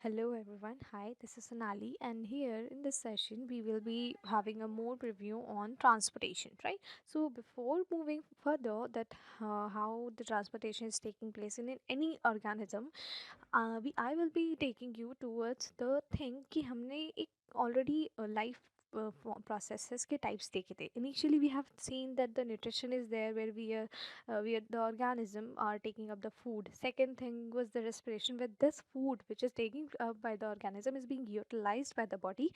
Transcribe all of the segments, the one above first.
Hello everyone, hi, this is Sonali, and here in this session we will be having a more review on transportation, right? So before moving further that how the transportation is taking place in any organism, I will be taking you towards the thing कि हमने एक already life processes के types देखे थे. Initially we have seen that the nutrition is there where the organism are taking up the food. Second thing was the respiration, where this food which is taking up by the organism is being utilized by the body,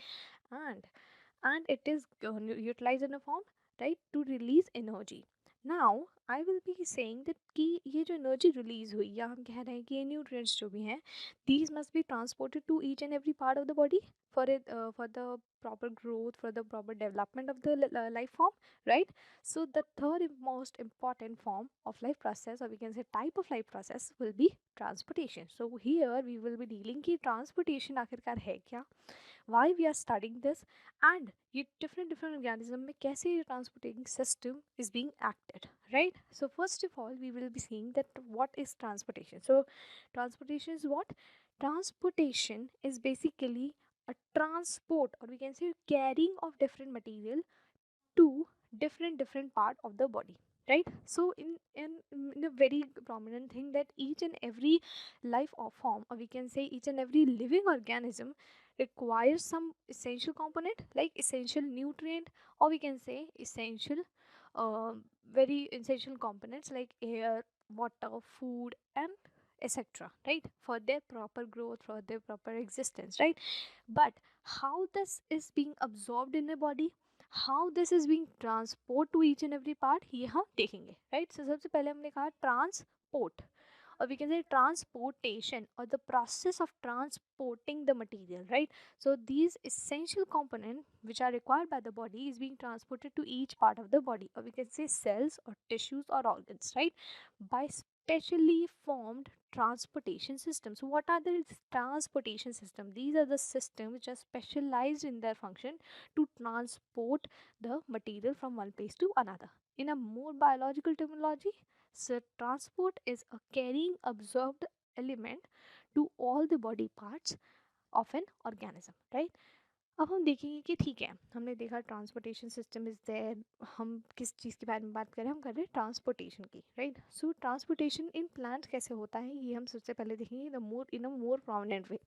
and it is utilized in a form, right, to release energy. Now I will be saying that कि ये जो energy release हुई या हम कह रहे हैं कि ये न्यूट्रिएंट्स जो भी हैं, these must be transported to each and every part of the body for the proper growth, for the proper development of the life form, right? So the third most important form of life process, or we can say type of life process, will be transportation. So here we will be dealing कि transportation आखिरकार है क्या, why we are studying this, and ये different organism में कैसे ये transporting system is being acted, right? So first of all we will be seeing that what is transportation. So transportation is what? Transportation is basically a transport, or we can say carrying of different material to different part of the body, right? So in a very prominent thing that each and every life or form, or we can say each and every living organism requires some essential component like essential nutrient, or we can say essential uh, very essential components like air, water, food, and etc., right, for their proper growth, for their proper existence, right? But how this is being absorbed in the body, how this is being transport to each and every part, ये हम देखेंगे, right? So सबसे पहले हमने कहा transport, or we can say transportation, or the process of transporting the material, right? So these essential components which are required by the body is being transported to each part of the body, or we can say cells or tissues or organs, right, by specially formed transportation systems. So what are the transportation systems? These are the systems which are specialized in their function to transport the material from one place to another. In a more biological terminology, so transport is a carrying absorbed element to all the body parts of an organism, right? अब हम देखेंगे कि ठीक है, हमने देखा transportation system is there, हम किस चीज़ के बारे में बात करें, हम कर रहे हैं ट्रांसपोर्टेशन की, right? So transportation in plants कैसे होता है ये हम सबसे पहले देखेंगे the more in a more prominent way.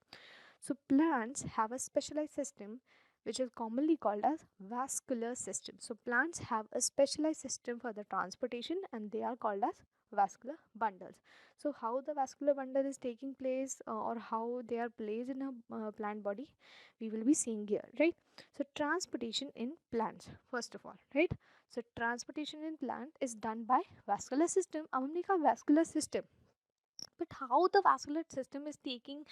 So plants have a specialized system which is commonly called as vascular system. So plants have a specialized system for the transportation, and they are called as vascular bundles. So how the vascular bundle is taking place, or how they are placed in a plant body, we will be seeing here, right? So transportation in plants, first of all, right? So transportation in plant is done by vascular system. अब हमने कहा vascular system, but how the vascular system is taking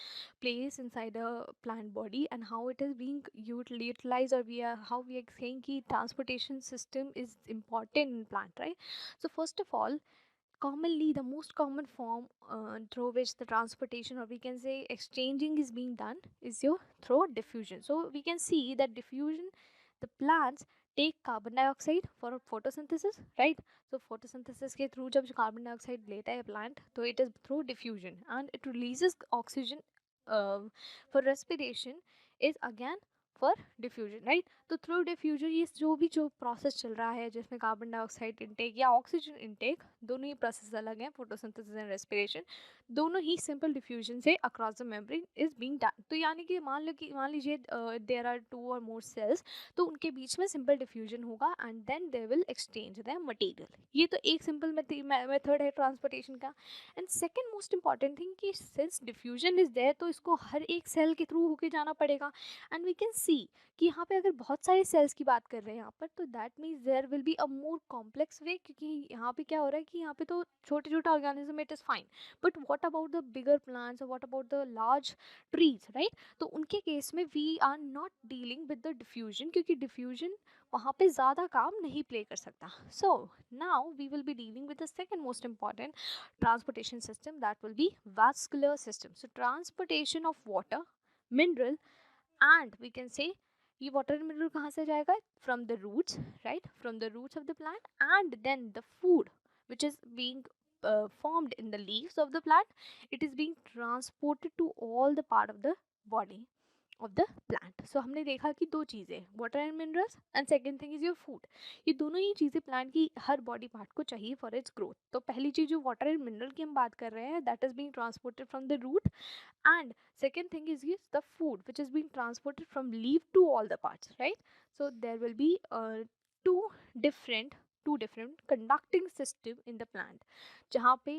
place inside a plant body and how it is being utilized, or how we are saying ki transportation system is important in plant, right? So first of all, commonly the most common form through which the transportation, or we can say exchanging, is being done is your through diffusion. So we can see that diffusion, the plants take carbon dioxide for photosynthesis, right? So photosynthesis के through जब carbon dioxide लेता है plant, तो it is through diffusion, and it releases oxygen for respiration, is again for diffusion, right? तो through diffusion ये जो process चल रहा है जिसमें कार्बन डाइऑक्साइड इनटेक या ऑक्सीजन इनटेक, दोनों ही प्रोसेस अलग हैं, फोटोसिंथेसिस एंड रेस्पिरेशन, दोनों ही सिंपल डिफ्यूजन से across the membrane is being done. तो यानी कि मान लीजिए देयर आर टू और मोर सेल्स, तो उनके बीच में सिंपल डिफ्यूजन होगा and then they will exchange the material. ये तो एक सिंपल मेथड है ट्रांसपोर्टेशन का. And second most important thing कि सिंस डिफ्यूजन इज देयर, तो इसको हर एक सेल के थ्रू होके जाना पड़ेगा. एंड वी कैन सी कि यहाँ पे अगर बहुत सारे सेल्स की बात कर रहे हैं यहाँ पर, तो that means there will be a more complex way, क्योंकि यहाँ पे क्या हो रहा है कि यहाँ पे तो छोटे छोटे organism it is fine, but what about the bigger plants और what about the large trees, right? तो उनके केस में we are not dealing with the diffusion, क्योंकि डिफ्यूजन वहाँ पे ज़्यादा काम नहीं प्ले कर सकता. So now we will be dealing with the second most important transportation system, that will be vascular system. So transportation of water, mineral, and we can say ये water and mineral कहाँ से जाएगा? From the roots, right? From the roots of the plant, and then the food which is being formed in the leaves of the plant, it is being transported to all the part of the body of the plant. So हमने देखा कि दो चीज़ें, water and minerals, and second thing is your food. ये दोनों ही चीज़ें plant की हर body part को चाहिए फॉर इट्स ग्रोथ. तो पहली चीज़ जो वाटर एंड मिनरल की हम बात कर रहे हैं, that is being transported from the root, and second thing is yes, the food which is being transported from leaf to all the parts, right? So there will be two different conducting system in the plant, जहाँ पे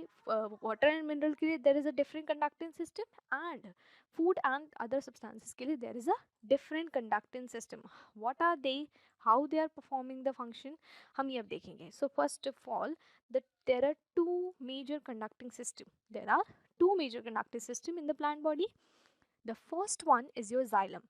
water and mineral के लिए there is a different conducting system, and food and other substances के लिए there is a different conducting system. What are they, how they are performing the function, हम ये अब देखेंगे. So first of all, that there are two major conducting system. There are two major conductive system in the plant body. The first one is your xylem.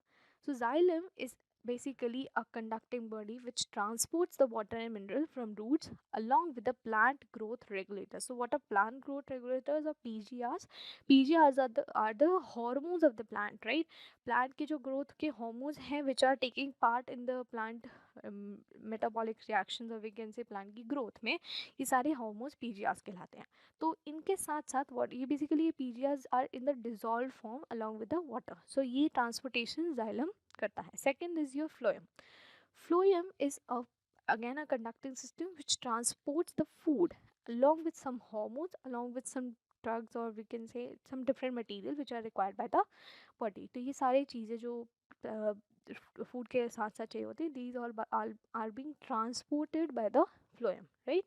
So xylem is basically a conducting body which transports the water and mineral from roots along with the plant growth regulators. So what are plant growth regulators or PGRs? PGRs are the hormones of the plant, right? Plant के जो growth के hormones हैं which are taking part in the plant metabolic reactions, or we can say plant की growth में, ये सारे hormones PGRs कहलाते हैं. तो इनके साथ साथ what ये basically ये PGRs are in the dissolved form along with the water. So ये transportation xylem करता है. Second is your phloem. Phloem is again a conducting system which transports the food along with some hormones, along with some drugs, or we can say some different material which are required by the body. तो ये सारी चीज़ें जो food के साथ साथ चाहिए होती है, these all are being transported by the phloem, right?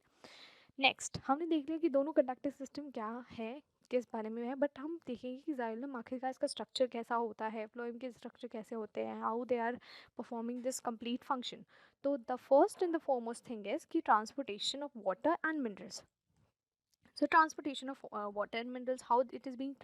Next हमने देख लिया कि दोनों कंडक्टिव सिस्टम क्या है, किस बारे में है, बट हम देखेंगे कि जाइलम आखिरकार इसका स्ट्रक्चर कैसा होता है, फ्लोएम के स्ट्रक्चर कैसे होते हैं, how they are performing this complete function. तो the first and the foremost thing is कि transportation of water and minerals. So transportation of water and minerals, how it is being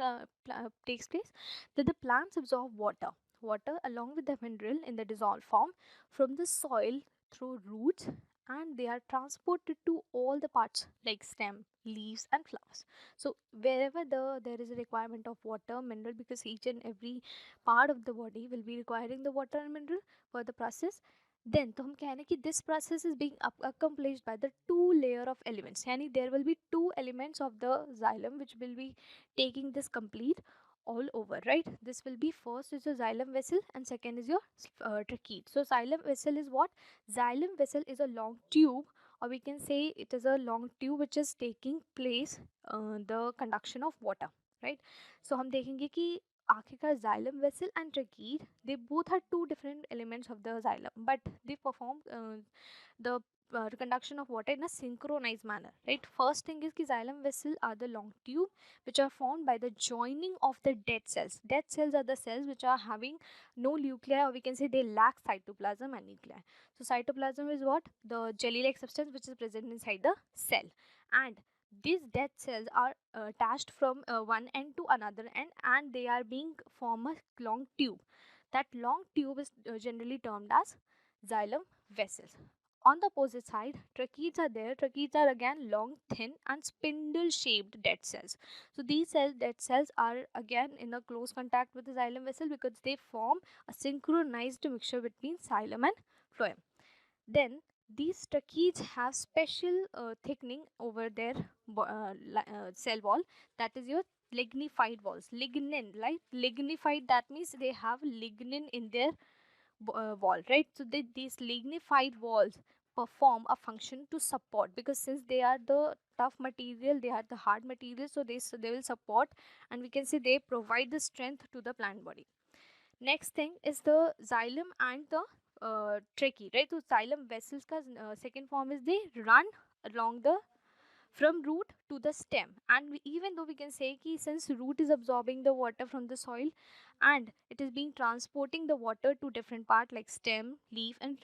takes place, that the plants absorb water along with the mineral in the dissolved form from the soil through roots, and they are transported to all the parts like stem, leaves and flowers. So wherever there is a requirement of water, mineral, because each and every part of the body will be requiring the water and mineral for the process, then तो हम कह रहे हैं कि this process is being accomplished by the two layer of elements, यानी there will be two elements of the xylem which will be taking this complete all over, right? This will be first is your xylem vessel and second is your trachea. So xylem vessel is what? Xylem vessel is a long tube, or we can say it is a long tube which is taking place the conduction of water, right? So हम देखेंगे कि आखिरकार xylem vessel and trachea, they both are two different elements of the xylem, but they perform the conduction of water in a synchronized manner, right? First thing is ki xylem vessel are the long tube which are formed by the joining of the dead cells. Dead cells are the cells which are having no nuclei, or we can say they lack cytoplasm and nuclei. So cytoplasm is what? The jelly like substance which is present inside the cell, and these dead cells are attached from one end to another end, and they are being form a long tube. That long tube is generally termed as xylem vessels. On the opposite side, tracheates are there. Tracheates are again long, thin and spindle shaped dead cells. So these dead cells are again in a close contact with the xylem vessel because they form a synchronized mixture between xylem and phloem. Then these tracheates have special thickening over their cell wall, that is your lignified walls. Lignin, right? Lignified, that means they have lignin in their wall, right? So these lignified walls perform a function to support, because since they are the tough material, they are the hard material, so they will support, and we can say they provide the strength to the plant body. Next thing is the xylem and the trachea, right? So xylem vessels का second form is they run along the from root to the stem, and even though we can say कि since root is absorbing the water from the soil and it is being transporting the water to different part like stem, leaf and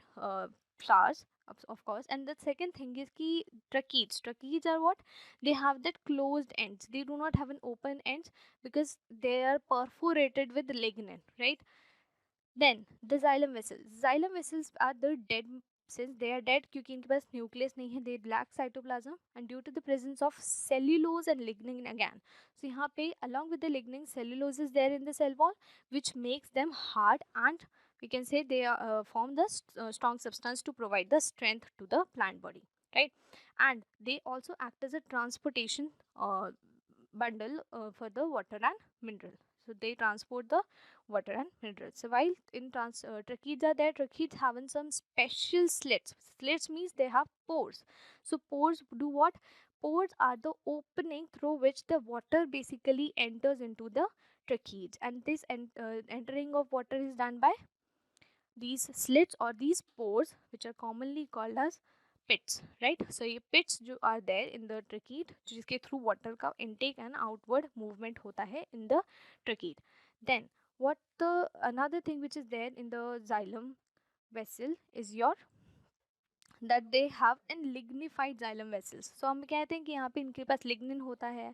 flowers, of course. And the second thing is कि tracheates are what? They have that closed ends, they do not have an open ends because they are perforated with lignin, right? Then the xylem vessels are the dead, since they are dead क्योंकि इनके पास nucleus नहीं है, they lack cytoplasm, and due to the presence of cellulose and lignin again. So यहाँ पे along with the lignin, cellulose is there in the cell wall which makes them hard, and we can say they form the strong substance to provide the strength to the plant body, right? And they also act as a transportation bundle for the water and mineral. So they transport the water and minerals. So while in trachea's are there, trachea's having some special slits. Slits means they have pores. So pores do what? Pores are the opening through which the water basically enters into the trachea's, and this entering of water is done by these slits or these pores, which are commonly called as pits, right? So ये pits जो are there in the trachea, जिसके through water का intake and outward movement होता है in the trachea. Then what the another thing which is there in the xylem vessel is your that they have in lignified xylem vessels. So हम कहते हैं कि यहाँ पे इनके पास lignin होता है.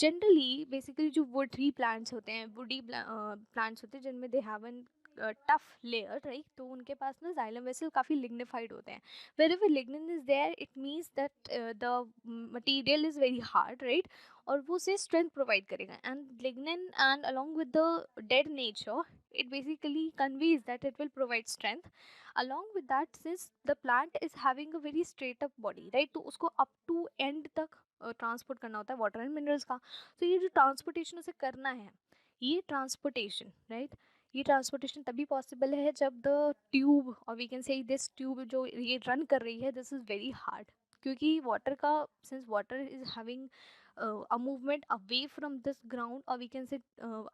जनरली बेसिकली जो वुड ट्री प्लांट्स होते हैं, वुडी प्लांट्स होते हैं जिनमें they have an tough layer, right, तो उनके पास ना जाइलम वेसल काफ़ी लिग्निफाइड होते हैं. Wherever lignin is there it means that the material is very hard, right, और वो उसे स्ट्रेंथ प्रोवाइड करेगा. And lignin and along with the dead nature it basically conveys that it will provide strength. Along with that, since the plant is having a very straight up body, right, तो उसको up to end तक transport करना होता है water and minerals का. तो ये जो ट्रांसपोर्टेशन उसे करना है, ये ट्रांसपोर्टेशन, राइट, ये ट्रांसपोर्टेशन तभी पॉसिबल है जब द ट्यूब और we can say this tube जो ये रन कर रही है, दिस इज़ वेरी हार्ड. क्योंकि वाटर का, since water is having a movement away from this ground or we can say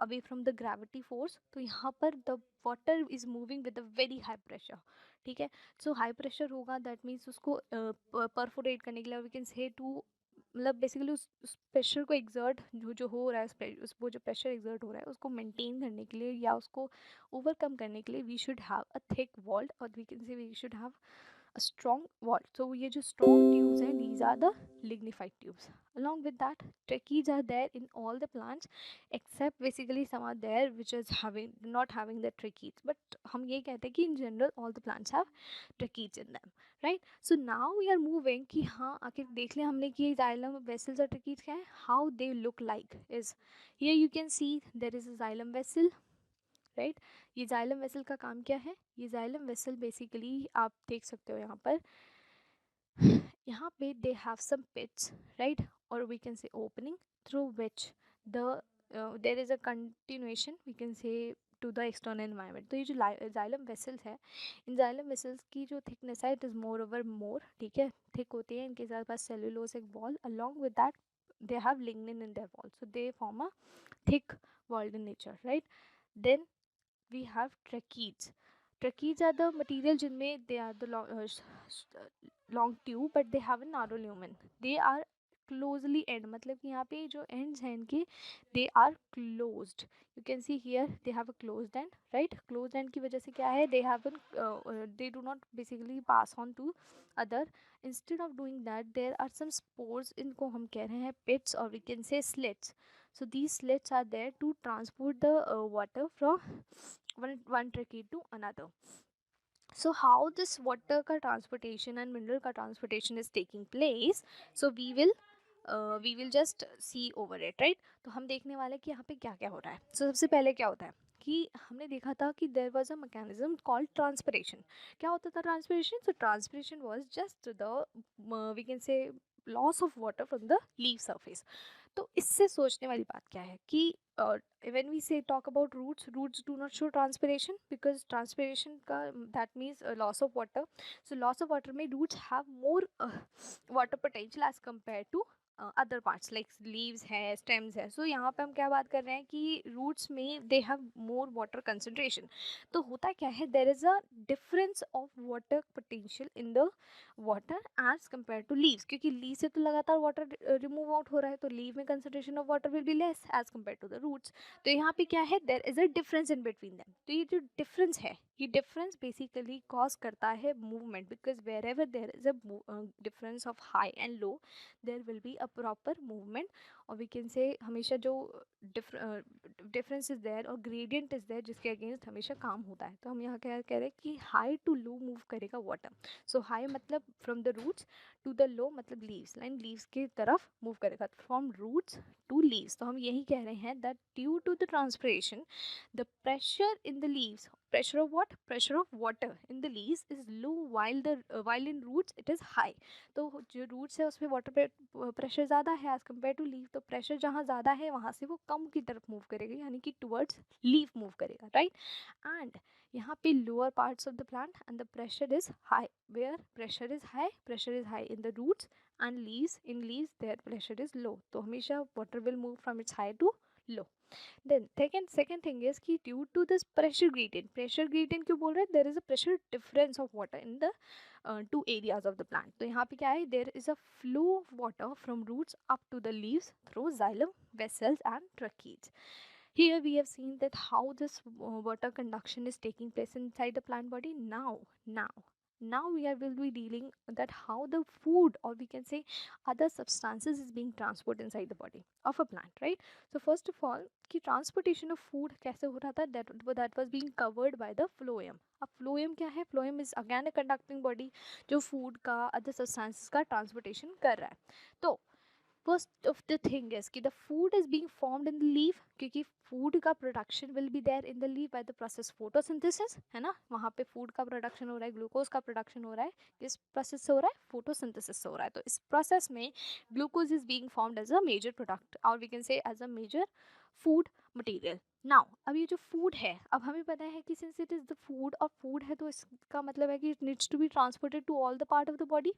away from the gravity force, तो यहाँ पर the water is moving with a very high pressure. ठीक है, सो high pressure होगा, that means उसको perforate करने के लिए वी कैन से टू, मतलब बेसिकली उस प्रेशर को एग्जर्ट जो हो रहा है, वो जो प्रेशर एग्जर्ट हो रहा है उसको मेंटेन करने के लिए या उसको ओवरकम करने के लिए we should have a thick wall और we can say we should have a strong wall. So ये जो strong tubes हैं, these are the lignified tubes. Along with that, trachea's are there in all the plants except basically some are there which is not having the trachea's. But हम ये कहते हैं कि in general all the plants have trachea's in them, right? So now we are moving कि हाँ आखिर देख लिया हमने कि xylem vessels और trachea's क्या है, how they look like is here you can see there is a xylem vessel, right. ये जाइलम वेसल का काम क्या है, ये जाइलम वेसल बेसिकली आप देख सकते हो यहाँ पे they have some pits, right, और we can say opening through which the there is a continuation we can say to the external environment. तो ये जो जाइलम वेसल्स है, इन जाइलम वेसल्स की जो थिकनेस है इट इज़ मोर ओवर मोर, ठीक है, थिक होती है. इनके साथ पास सेलुलोज एक wall, along with that they have lignin in their wall, so they form a thick walled in nature, right. Then we have trachea's. Trachea's are the material जिनमें they are the long tube but they have a narrow lumen. They are closely end, मतलब कि यहाँ पे जो ends हैं इनके they are closed. You can see here they have a closed end, right. Closed end की वजह से क्या है, they have they do not basically pass on to other. Instead of doing that there are some spores, इनको हम कह रहे हैं pits or we can say slits. So these slits are there to transport the water from one trachea to another. So how this water ka transportation and mineral ka transportation is taking place, so we will just see over it, right. तो हम देखने वाले कि यहाँ पे क्या क्या हो रहा है. So सबसे पहले क्या होता है कि हमने देखा था कि there was a mechanism called transpiration. क्या होता था transpiration? So transpiration was just the we can say loss of water from the leaf surface. तो इससे सोचने वाली बात क्या है कि when we say talk about roots do not show transpiration because transpiration का that means loss of water. So loss of water में roots have more water potential as compared to other parts like leaves है, stems है. So यहाँ पे हम क्या बात कर रहे हैं कि roots में they have more water concentration. तो होता क्या है, there is a difference of water potential in the water as compared to leaves, क्योंकि leaves से तो लगातार water remove out हो रहा है, तो leaf में concentration of water will be less as compared to the roots. तो यहाँ पे क्या है, there is a difference in between them. तो ये जो difference है, ये difference basically cause करता है movement, because wherever there is a difference of high and low there will be a proper movement, or we can say हमेशा जो difference is there और gradient is there जिसके against हमेशा काम होता है. तो हम यहाँ क्या कह रहे हैं कि high to low move करेगा water. So high मतलब from the roots to the low मतलब leaves, line leaves की तरफ move करेगा, from roots to leaves. तो हम यही कह रहे हैं that due to the transpiration the pressure in the leaves, pressure of what, what? Pressure of water in the leaves is low while in roots it is high. तो जो roots है उसमें water pressure ज़्यादा है as compared to leaf, तो pressure जहाँ ज़्यादा है वहाँ से वो कम की तरफ move करेगा, यानी कि towards leaf move करेगा, right? And यहाँ पे lower parts of the plant and the pressure is high. Where pressure is high? Pressure is high in the roots and leaves. In leaves their pressure is low. तो हमेशा water will move from its high to low. Then second thing is कि due to this pressure gradient क्यों बोल रहे हैं? There is a pressure difference of water in the two areas of the plant. तो यहाँ पे क्या है? There is a flow of water from roots up to the leaves through xylem vessels and tracheids. Here we have seen that how this water conduction is taking place inside the plant body. Now we will be dealing that how the food, or we can say other substances, is being transported inside the body of a plant, right? So first of all, कि transportation of food कैसे हो रहा था, that was being covered by the phloem. अब phloem क्या है? Phloem is again a conducting body जो food का other substances का transportation कर रहा है. तो first of the thing is कि the food is being formed in the leaf, क्योंकि food का production will be there in the leaf by the process photosynthesis, है ना? वहाँ पे food का production हो रहा है, glucose का production हो रहा है, किस process से हो रहा है? photosynthesis से हो रहा है. तो इस process में glucose is being formed as a major product, or we can say as a major food material. Now अब ये जो food है, अब हमें पता है कि since it is the food, और food है तो इसका मतलब है कि it needs to be transported to all the part of the body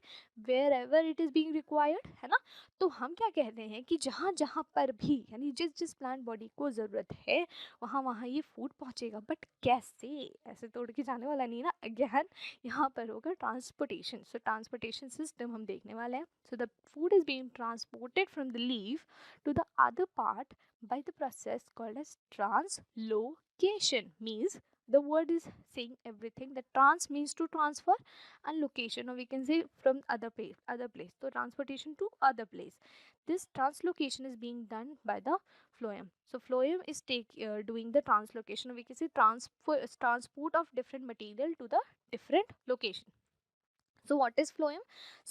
wherever it is being required, है ना? तो हम क्या कहते हैं कि जहाँ जहाँ पर भी, यानी जिस जिस प्लांट बॉडी को ज़रूरत है वहाँ वहाँ ये फूड पहुँचेगा. बट कैसे? ऐसे तोड़ के जाने वाला नहीं ना. अगेन यहाँ पर होगा ट्रांसपोर्टेशन. सो ट्रांसपोर्टेशन सिस्टम हम देखने वाले हैं. So the food is being transported from the leaf to the other part by the process called as translocation. Means the word is saying everything. That trans means to transfer and location, or we can say from other place. So transportation to other place. This translocation is being done by the phloem. So phloem is doing the translocation, or we can say transport of different material to the different location. So what is phloem?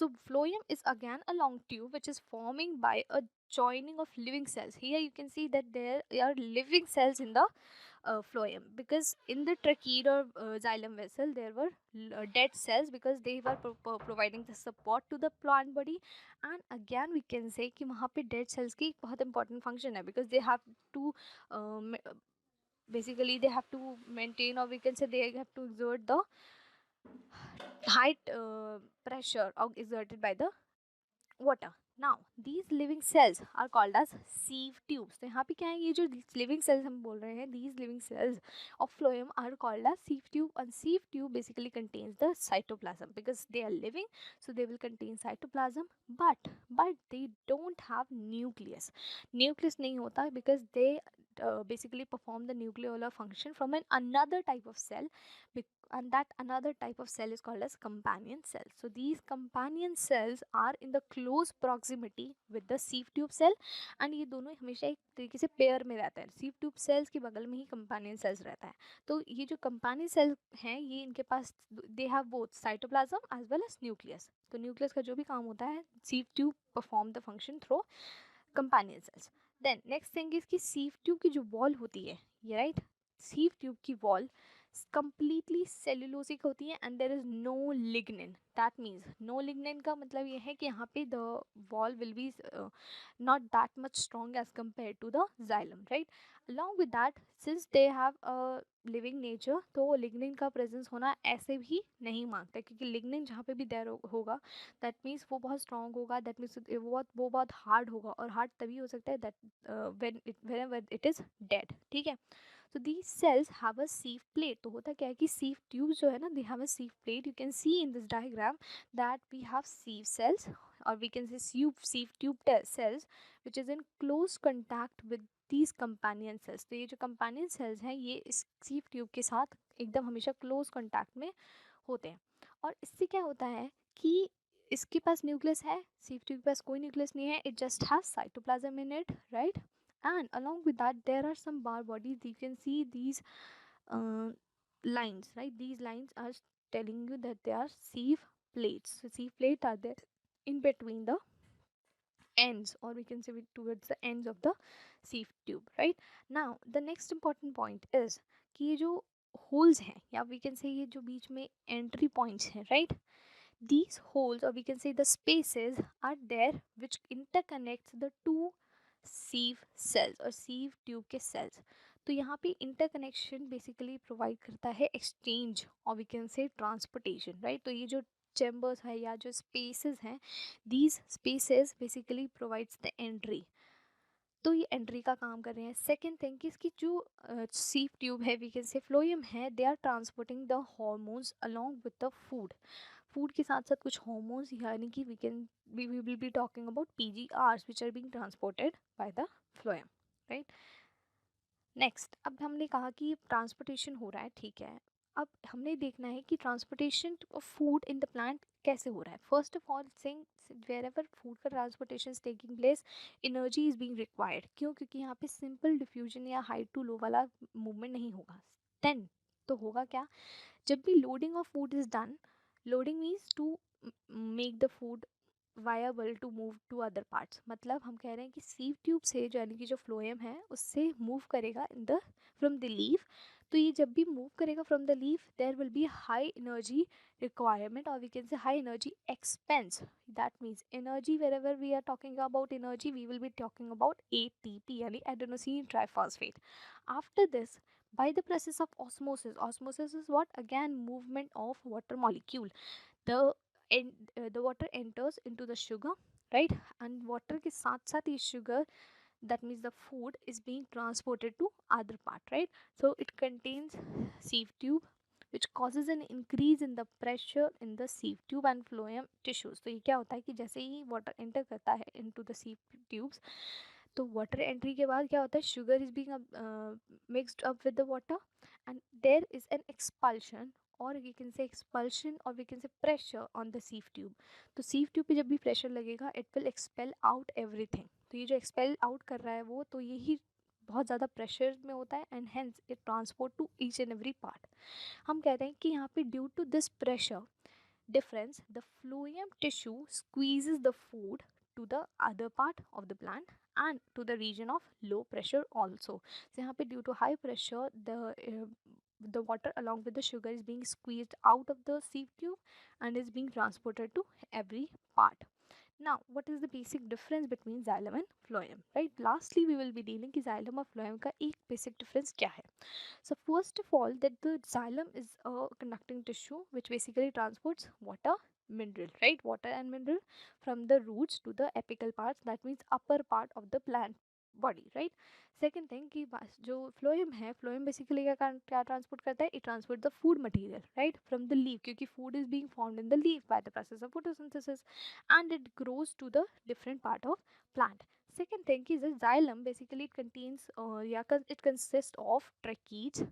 So phloem is again a long tube which is forming by a joining of living cells. Here you can see that there are living cells in the phloem, because in the tracheid or xylem vessel there were dead cells, because they were providing the support to the plant body. And again we can say कि वहाँ पे dead cells की बहुत important function है, because they have to basically they have to maintain, or we can say they have to exert the high pressure exerted by the water. Now these living cells are called as sieve tubes. तो यहाँ पे क्या है, ये जो living cells हम बोल रहे हैं, these living cells of phloem are called as sieve tube. And sieve tube basically contains the cytoplasm, because they are living, so they will contain cytoplasm, but they don't have nucleus. Nucleus नहीं होता because they basically perform the nucleolar function from another type of cell, and that another type of cell is called as companion cells. So these companion cells are in the close proximity with the sieve tube cell, and ये दोनों हमेशा एक तरीके से pair में रहता है. sieve tube cells के बगल में ही companion cells रहता है. तो ये जो companion cells हैं, ये इनके पास they have both cytoplasm as well as nucleus. तो nucleus का जो भी काम होता है, sieve tube perform the function through companion cells. Then next thing is कि sieve tube की जो wall होती है, ये right, sieve tube की wall completely cellulosic होती है, and there is no lignin. That means no lignin का मतलब ये है कि यहाँ पे the wall will be not that much strong as compared to the xylem, right? Along with that, since they have a living nature, तो lignin का presence होना ऐसे भी नहीं मांगता, क्योंकि lignin जहाँ पे भी there होगा, that means वो बहुत strong होगा, that means वो बहुत hard होगा, और hard तभी हो सकता है that whenever it is dead. ठीक है? So these cells have a sieve plate. तो होता क्या है कि sieve tubes जो है ना, they have a sieve plate. You can see in this diagram that we have sieve cells, or we can say sieve tube cells, which is in close contact with these companion cells. तो ये जो companion cells हैं, ये इस sieve tube के साथ एकदम हमेशा close contact में होते हैं. और इससे क्या होता है कि इसके पास न्यूक्लियस है, sieve tube के पास कोई न्यूक्लियस नहीं है, it just has cytoplasm in it, right? And along with that there are some bar bodies. You can see these lines, right? These lines are telling you that they are sieve plates. So sieve plates are there in between the ends, or we can say towards the ends of the sieve tube, right? Now the next important point is कि ये जो holes हैं या we can से ये जो बीच में entry points हैं, right, these holes or we can say the spaces are there which interconnects the two sieve cells or sieve tube के cells. तो यहाँ पे interconnection basically provide करता है exchange और we can say transportation, right? तो ये जो chambers है या जो spaces हैं, these spaces basically provides the entry. तो ये एंट्री का काम कर रहे हैं. सेकेंड थिंग कि इसकी जो सीव ट्यूब है, वी कैन से फ्लोएम है, they are transporting the hormones along with the food. Food के साथ साथ कुछ हॉर्मोन्स यानी कि we will be talking about PGRs which are being transported by the phloem, right. Next, अब हमने कहा कि ट्रांसपोर्टेशन हो रहा है, ठीक है. अब हमने देखना है कि transportation of food in the plant कैसे हो रहा है. First of all thing, wherever food का transportation is taking place, energy is being required. क्यों? क्योंकि यहाँ पे सिंपल डिफ्यूजन या हाई टू लो वाला मूवमेंट नहीं होगा. देन तो होगा क्या, जब भी loading of food is done, loading means to make the food viable to move to other parts. मतलब हम कह रहे हैं कि सीव ट्यूब से जो यानी कि जो फ्लोएम है उससे मूव करेगा in the from the leaf. तो ये जब भी मूव करेगा from the leaf, there will be high energy requirement or we can say high energy expense. That means energy, wherever we are talking about energy, we will be talking about ATP yani adenosine triphosphate. After this, by the process of osmosis, osmosis is what, again movement of water molecule. the the water enters into the sugar, right, and water के साथ साथ ये sugar, that means the food is being transported to other part, right. So it contains sieve tube which causes an increase in the pressure in the sieve tube and phloem tissues. तो ये क्या होता है कि जैसे ही water enter करता है into the sieve tubes, तो water entry के बाद क्या होता है, sugar is being mixed up with the water and there is an expulsion or we can say expulsion or we can say pressure on the sieve tube. तो sieve tube पे जब भी pressure लगेगा it will expel out everything. तो ये जो expel out कर रहा है वो, तो यही बहुत ज़्यादा प्रेशर में होता है and hence it transport to each and every part. हम कह रहे हैं कि यहाँ पे due to this pressure difference, the phloem tissue squeezes the food to the other part of the plant and to the region of low pressure also. So यहाँ पे due to high pressure, the water along with the sugar is being squeezed out of the sieve tube and is being transported to every part. Now, what is the basic difference between xylem and phloem, right? Lastly, we will be dealing कि xylem और phloem का एक basic difference क्या है. So first of all, that the xylem is a conducting tissue which basically transports water, mineral, right? Water and mineral from the roots to the apical parts, that means upper part of the plant body, right? Second thing कि जो phloem है, phloem basically क्या transport करता है, it transport the food material, right, from the leaf, क्योंकि food is being formed in the leaf by the process of photosynthesis and it grows to the different part of plant. Second thing is the xylem basically it contains it consists of tracheids,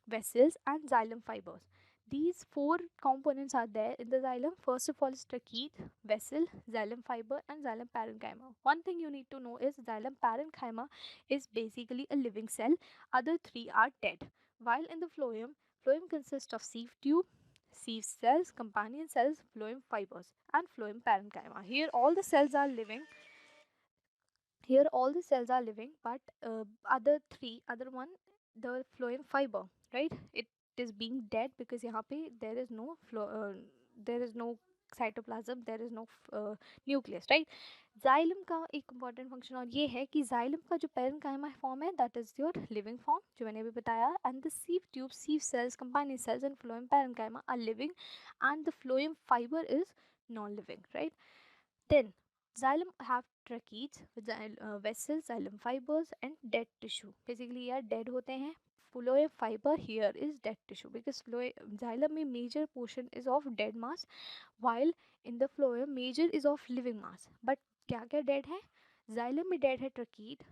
vessels and xylem fibers. These four components are there in the xylem. First of all is tracheid, vessel, xylem fiber and xylem parenchyma. One thing you need to know is xylem parenchyma is basically a living cell. Other three are dead. While in the phloem, phloem consists of sieve tube, sieve cells, companion cells, phloem fibers and phloem parenchyma. Here all the cells are living, but other one, the phloem fiber, right, it is being dead because यहाँ पे there is no cytoplasm, there is no nucleus, right. xylem का एक important function और ये है कि xylem का जो parenchyma form है, that is your living form जो मैंने अभी बताया, and the sieve tube, sieve cells, companion cells and phloem parenchyma are living and the phloem fiber is non-living, right. Then xylem have tracheids, vessels, xylem fibers and dead tissue. Basically ये dead होते हैं. Phloem fiber here is dead tissue because xylem में major portion is of dead mass while in the phloem major is of living mass. But क्या क्या dead है? xylem में dead है tracheid,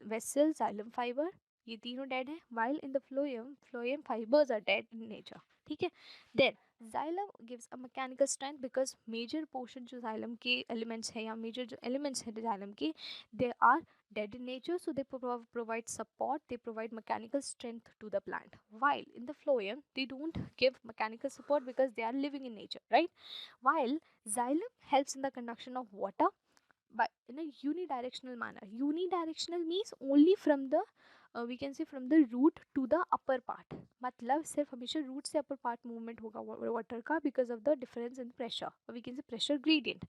vessel, xylem fiber, ये तीनों dead है, while in the phloem fibers are dead in nature. ठीक है. Then xylem gives a mechanical strength because major portion जो xylem के elements है या major जो elements है xylem के, they are dead in nature, so they provide support, they provide mechanical strength to the plant, while in the phloem they don't give mechanical support because they are living in nature, right. While xylem helps in the conduction of water but in a unidirectional manner. Unidirectional means only from the we can say from the root to the upper part. मतलब सिर्फ हमेशा root से upper part movement होगा water का because of the difference in pressure, we can say pressure gradient.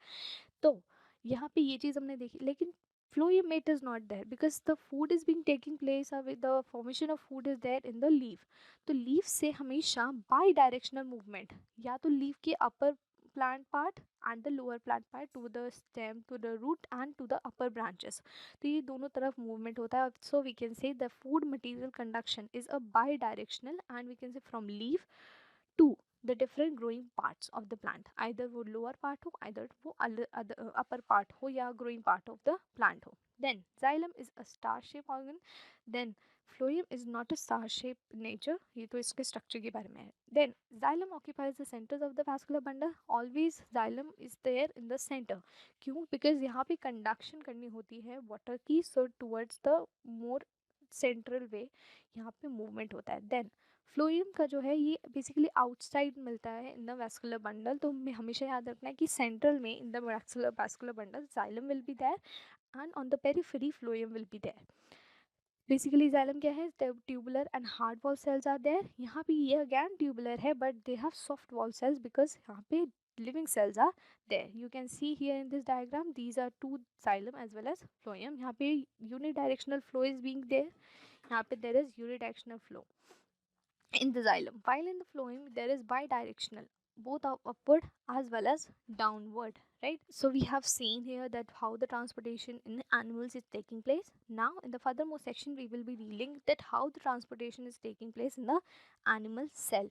तो यहाँ पे ये चीज़ हमने देखी, लेकिन phloem it is not there because the food is being taking place with the formation of food is there in the leaf। तो leaf से हमेशा बाई डायरेक्शनल मूवमेंट, या तो लीफ के अपर plant part and the lower plant part to the stem, to the root and to the upper branches। तो ये दोनों तरफ मूवमेंट होता है। So we can say the food material conduction is a bidirectional and we can say from leaf to the different growing parts of the plant, either वो lower part हो, either वो upper part हो, या growing part of the plant हो। Then xylem is a star shaped organ। Then phloem is not a star shaped nature, ये तो इसके structure के बारे में है। Then xylem occupies the centers of the vascular bundle। Always xylem is there in the center। क्यों? Because यहाँ पे conduction करनी होती है water की, so towards the more central way यहाँ पे movement होता है। Then फ्लोएम का जो है ये बेसिकली आउटसाइड मिलता है इन द वैस्कुलर बंडल। तो हमें हमेशा याद रखना है कि सेंट्रल में in the vascular bundle xylem will be there and on the periphery phloem will be there. Basically xylem क्या है? Tubular and hard wall cells are there. यहाँ पे ये अगैन ट्यूबुलर है but they have soft wall cells because यहाँ पे living cells are there। You can see here in this diagram these are two xylem as well as phloem। यहाँ पे unidirectional flow is being there, यहाँ पे there is unidirectional flow in the xylem, while in the phloem there is bidirectional, both are upward as well as downward, right? So we have seen here that how the transportation in animals is taking place. Now in the furthermore section we will be dealing that how the transportation is taking place in the animal cell।